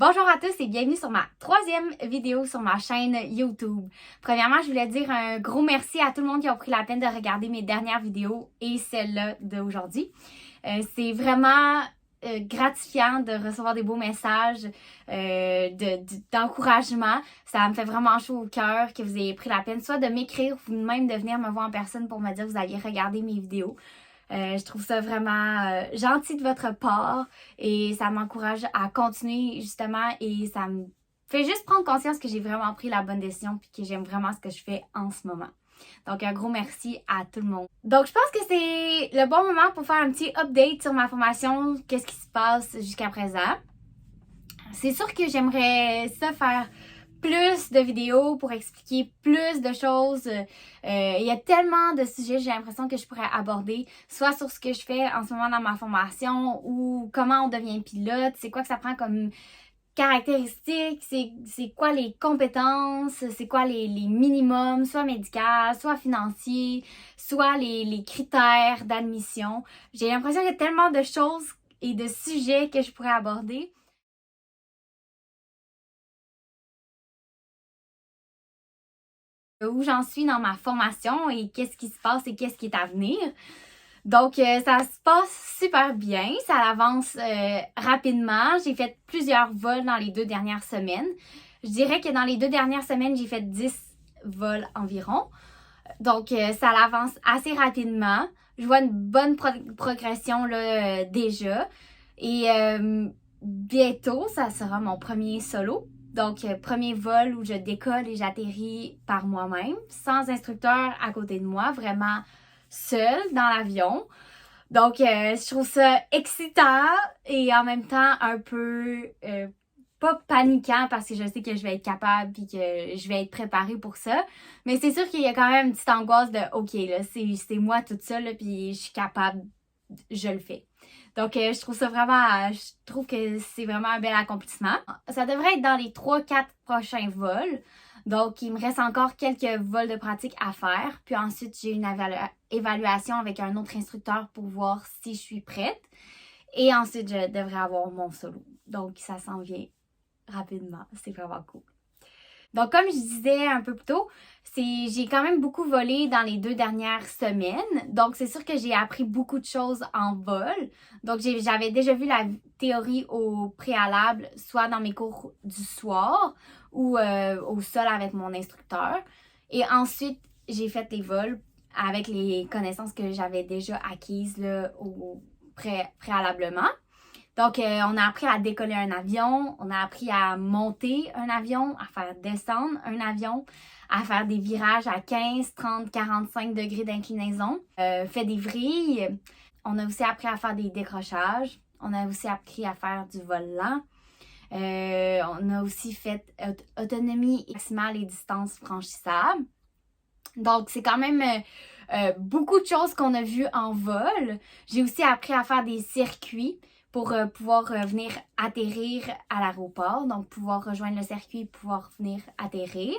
Bonjour à tous et bienvenue sur ma troisième vidéo sur ma chaîne YouTube. Premièrement, je voulais dire un gros merci à tout le monde qui a pris la peine de regarder mes dernières vidéos et celle-là d'aujourd'hui. C'est vraiment gratifiant de recevoir des beaux messages d'encouragement. Ça me fait vraiment chaud au cœur que vous ayez pris la peine soit de m'écrire ou même de venir me voir en personne pour me dire que vous aviez regardé mes vidéos. Je trouve ça vraiment gentil de votre part et ça m'encourage à continuer justement et ça me fait juste prendre conscience que j'ai vraiment pris la bonne décision puis que j'aime vraiment ce que je fais en ce moment. Donc un gros merci à tout le monde. Donc je pense que c'est le bon moment pour faire un petit update sur ma formation, qu'est-ce qui se passe jusqu'à présent. C'est sûr que j'aimerais ça faire plus de vidéos pour expliquer plus de choses. Il y a tellement de sujets, j'ai l'impression que je pourrais aborder, soit sur ce que je fais en ce moment dans ma formation ou comment on devient pilote, c'est quoi que ça prend comme caractéristiques, c'est quoi les compétences, c'est quoi les minimums, soit médical, soit financier, soit les critères d'admission. J'ai l'impression qu'il y a tellement de choses et de sujets que je pourrais aborder. Où j'en suis dans ma formation et qu'est-ce qui se passe et qu'est-ce qui est à venir. Donc, ça se passe super bien, ça avance rapidement. J'ai fait plusieurs vols dans les 2 dernières semaines. Je dirais que dans les 2 dernières semaines, j'ai fait 10 vols environ. Donc, ça avance assez rapidement. Je vois une bonne progression là, déjà. Et bientôt, ça sera mon premier solo. Donc, premier vol où je décolle et j'atterris par moi-même, sans instructeur à côté de moi, vraiment seule dans l'avion. Donc, je trouve ça excitant et en même temps un peu pas paniquant parce que je sais que je vais être capable et que je vais être préparée pour ça. Mais c'est sûr qu'il y a quand même une petite angoisse de OK, là, c'est moi toute seule puis je suis capable, je le fais. Donc, je trouve ça vraiment, je trouve que c'est vraiment un bel accomplissement. Ça devrait être dans les 3-4 prochains vols. Donc, il me reste encore quelques vols de pratique à faire. Puis ensuite, j'ai une évaluation avec un autre instructeur pour voir si je suis prête. Et ensuite, je devrais avoir mon solo. Donc, ça s'en vient rapidement. C'est vraiment cool. Donc, comme je disais un peu plus tôt, j'ai quand même beaucoup volé dans les 2 dernières semaines. Donc, c'est sûr que j'ai appris beaucoup de choses en vol. Donc, j'avais déjà vu la théorie au préalable, soit dans mes cours du soir ou au sol avec mon instructeur. Et ensuite, j'ai fait les vols avec les connaissances que j'avais déjà acquises là, préalablement. Donc, on a appris à décoller un avion, on a appris à monter un avion, à faire descendre un avion, à faire des virages à 15, 30, 45 degrés d'inclinaison, fait des vrilles. On a aussi appris à faire des décrochages. On a aussi appris à faire du vol lent. On a aussi fait autonomie maximale et distance franchissable. Donc, c'est quand même beaucoup de choses qu'on a vues en vol. J'ai aussi appris à faire des circuits pour pouvoir venir atterrir à l'aéroport. Donc, pouvoir rejoindre le circuit et pouvoir venir atterrir.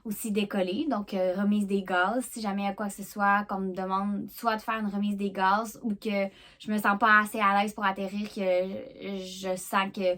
Aussi décoller, donc remise des gaz. Si jamais il y a quoi que ce soit qu'on me demande soit de faire une remise des gaz ou que je me sens pas assez à l'aise pour atterrir, que je sens que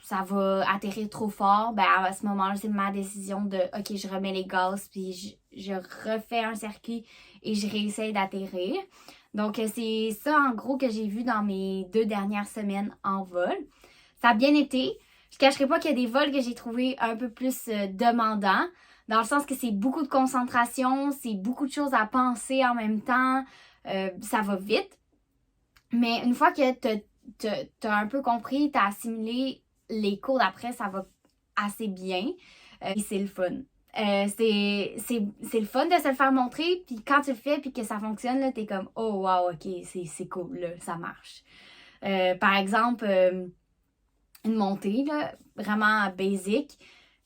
ça va atterrir trop fort, ben à ce moment-là, c'est ma décision de OK, je remets les gaz puis je refais un circuit et je réessaye d'atterrir. Donc, c'est ça en gros que j'ai vu dans mes 2 dernières semaines en vol. Ça a bien été. Je ne cacherai pas qu'il y a des vols que j'ai trouvé un peu plus demandants, dans le sens que c'est beaucoup de concentration, c'est beaucoup de choses à penser en même temps, ça va vite. Mais une fois que t'as un peu compris, t'as assimilé les cours d'après, ça va assez bien et c'est le fun. C'est le fun de se le faire montrer, puis quand tu le fais, puis que ça fonctionne, là, t'es comme « Oh, wow, OK, c'est cool, là, ça marche. » Par exemple, une montée, là, vraiment basic,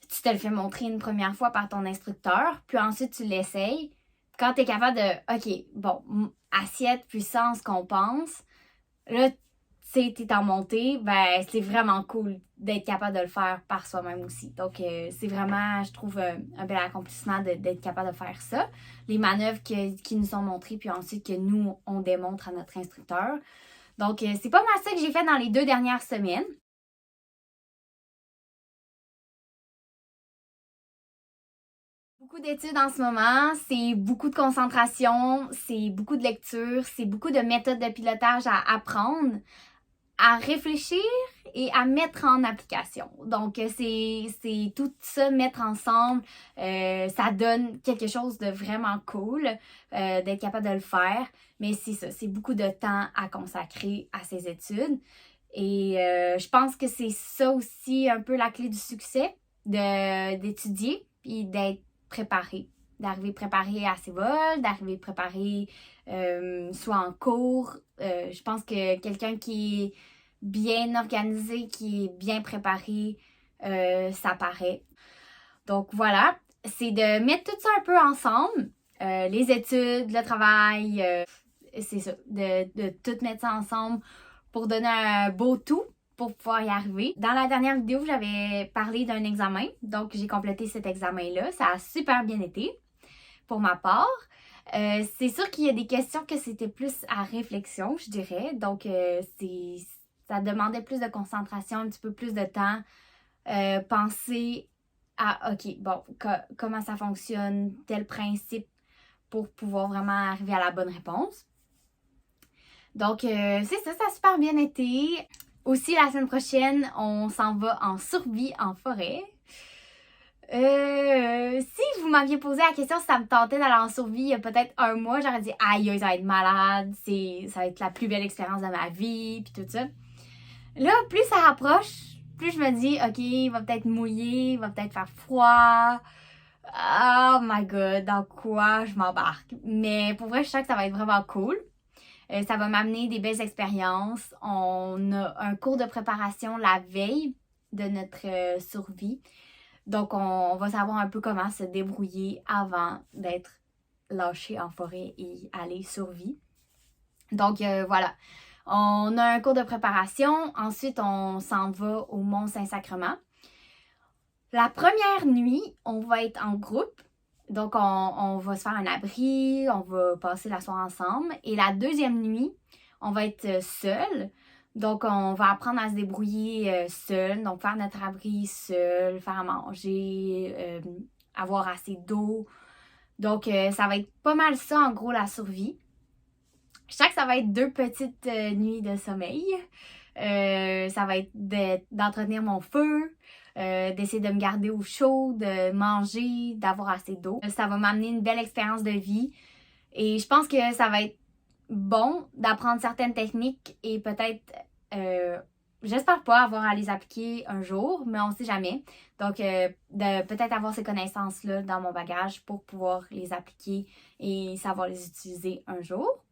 tu te le fais montrer une première fois par ton instructeur, puis ensuite tu l'essayes. Quand tu es capable de, OK, bon, assiette, puissance, compense, là, tu sais, t'es en montée, ben, c'est vraiment cool d'être capable de le faire par soi-même aussi. Donc, c'est vraiment, je trouve, un bel accomplissement d'être capable de faire ça. Les manœuvres qui nous sont montrées, puis ensuite que nous, on démontre à notre instructeur. Donc, c'est pas mal ça que j'ai fait dans les 2 dernières semaines. Beaucoup d'études en ce moment, c'est beaucoup de concentration, c'est beaucoup de lecture, c'est beaucoup de méthodes de pilotage à apprendre, à réfléchir et à mettre en application. Donc, c'est tout ça, mettre ensemble, ça donne quelque chose de vraiment cool, d'être capable de le faire. Mais c'est ça, c'est beaucoup de temps à consacrer à ces études. Et je pense que c'est ça aussi un peu la clé du succès, d'étudier puis d'être préparé. D'arriver préparé à ses vols, d'arriver préparé soit en cours. Je pense que quelqu'un qui est bien organisé, qui est bien préparé, ça paraît. Donc voilà, c'est de mettre tout ça un peu ensemble, les études, le travail, c'est ça, de tout mettre ça ensemble pour donner un beau tout pour pouvoir y arriver. Dans la dernière vidéo, j'avais parlé d'un examen, donc j'ai complété cet examen-là. Ça a super bien été pour ma part. C'est sûr qu'il y a des questions que c'était plus à réflexion, je dirais. Donc, ça demandait plus de concentration, un petit peu plus de temps. Penser à, OK, bon, comment ça fonctionne, tel principe pour pouvoir vraiment arriver à la bonne réponse. Donc, c'est ça, ça a super bien été. Aussi, la semaine prochaine, on s'en va en survie en forêt. Si vous m'aviez posé la question si ça me tentait d'aller en survie il y a peut-être un mois, j'aurais dit aïe, ça va être malade, ça va être la plus belle expérience de ma vie, puis tout ça. Là, plus ça rapproche, plus je me dis, ok, il va peut-être mouiller, il va peut-être faire froid. Oh my god, dans quoi je m'embarque? Mais pour vrai, je sens que ça va être vraiment cool. Ça va m'amener des belles expériences. On a un cours de préparation la veille de notre survie. Donc, on va savoir un peu comment se débrouiller avant d'être lâché en forêt et aller survie. Donc, voilà. On a un cours de préparation. Ensuite, on s'en va au Mont-Saint-Sacrement. La première nuit, on va être en groupe. Donc, on va se faire un abri, on va passer la soirée ensemble. Et la deuxième nuit, on va être seul. Donc, on va apprendre à se débrouiller seul. Donc, faire notre abri seul, faire à manger, avoir assez d'eau. Donc, ça va être pas mal ça, en gros, la survie. Je sais que ça va être 2 petites nuits de sommeil. Ça va être d'entretenir mon feu, d'essayer de me garder au chaud, de manger, d'avoir assez d'eau. Ça va m'amener une belle expérience de vie. Et je pense que ça va être bon d'apprendre certaines techniques et peut-être, j'espère pas avoir à les appliquer un jour, mais on sait jamais. Donc, de peut-être avoir ces connaissances-là dans mon bagage pour pouvoir les appliquer et savoir les utiliser un jour.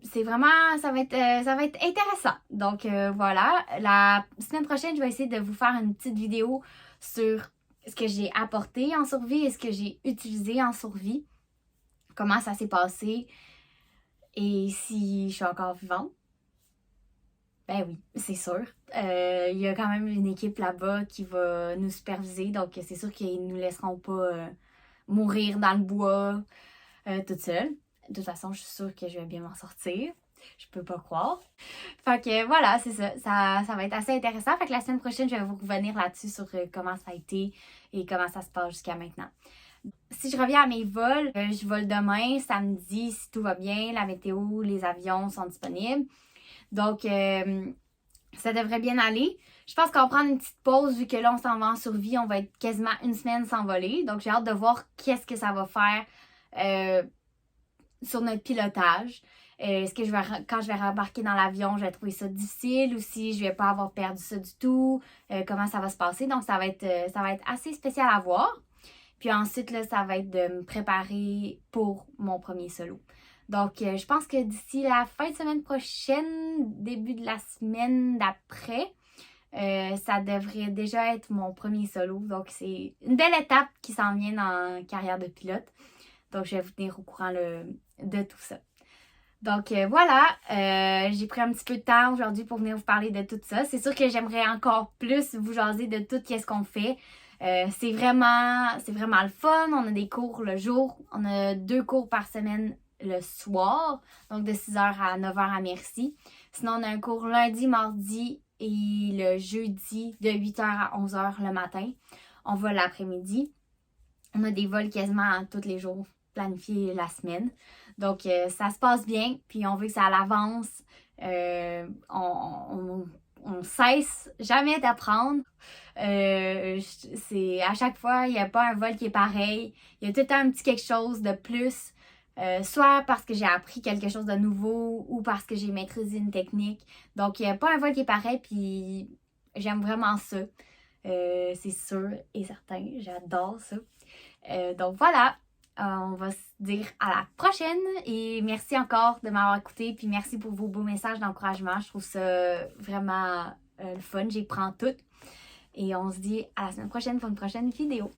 C'est vraiment, ça va être intéressant. Donc, voilà. La semaine prochaine, je vais essayer de vous faire une petite vidéo sur ce que j'ai apporté en survie et ce que j'ai utilisé en survie. Comment ça s'est passé et si je suis encore vivante. Ben oui, c'est sûr. Il y a quand même une équipe là-bas qui va nous superviser, donc c'est sûr qu'ils ne nous laisseront pas mourir dans le bois toute seule. De toute façon, je suis sûre que je vais bien m'en sortir. Je peux pas croire. Fait que voilà, c'est ça. Ça va être assez intéressant. Fait que la semaine prochaine, je vais vous revenir là-dessus sur comment ça a été et comment ça se passe jusqu'à maintenant. Si je reviens à mes vols, je vole demain, samedi, si tout va bien. La météo, les avions sont disponibles. Donc, ça devrait bien aller. Je pense qu'on va prendre une petite pause vu que là, on s'en va en survie. On va être quasiment une semaine sans voler. Donc, j'ai hâte de voir qu'est-ce que ça va faire sur notre pilotage. Est-ce que quand je vais rembarquer dans l'avion, je vais trouver ça difficile ou si je vais pas avoir perdu ça du tout? Comment ça va se passer? Donc, ça va être assez spécial à voir. Puis ensuite, là, ça va être de me préparer pour mon premier solo. Donc, je pense que d'ici la fin de semaine prochaine, début de la semaine d'après, ça devrait déjà être mon premier solo. Donc, c'est une belle étape qui s'en vient dans la carrière de pilote. Donc, je vais vous tenir au courant de tout ça. Donc, voilà, j'ai pris un petit peu de temps aujourd'hui pour venir vous parler de tout ça. C'est sûr que j'aimerais encore plus vous jaser de tout ce qu'on fait. C'est vraiment le fun. On a des cours le jour. On a 2 cours par semaine le soir. Donc, de 6h à 9h à Merci. Sinon, on a un cours lundi, mardi et le jeudi de 8h à 11h le matin. On va l'après-midi. On a des vols quasiment tous les jours planifiés la semaine. Donc, ça se passe bien, puis on veut que ça avance. On cesse jamais d'apprendre. C'est à chaque fois, il n'y a pas un vol qui est pareil. Il y a tout le temps un petit quelque chose de plus. Soit parce que j'ai appris quelque chose de nouveau ou parce que j'ai maîtrisé une technique. Donc, il n'y a pas un vol qui est pareil, puis j'aime vraiment ça. C'est sûr et certain, j'adore ça. Donc voilà, on va se dire à la prochaine et merci encore de m'avoir écouté, puis merci pour vos beaux messages d'encouragement. Je trouve ça vraiment le fun, j'y prends toutes. Et on se dit à la semaine prochaine pour une prochaine vidéo.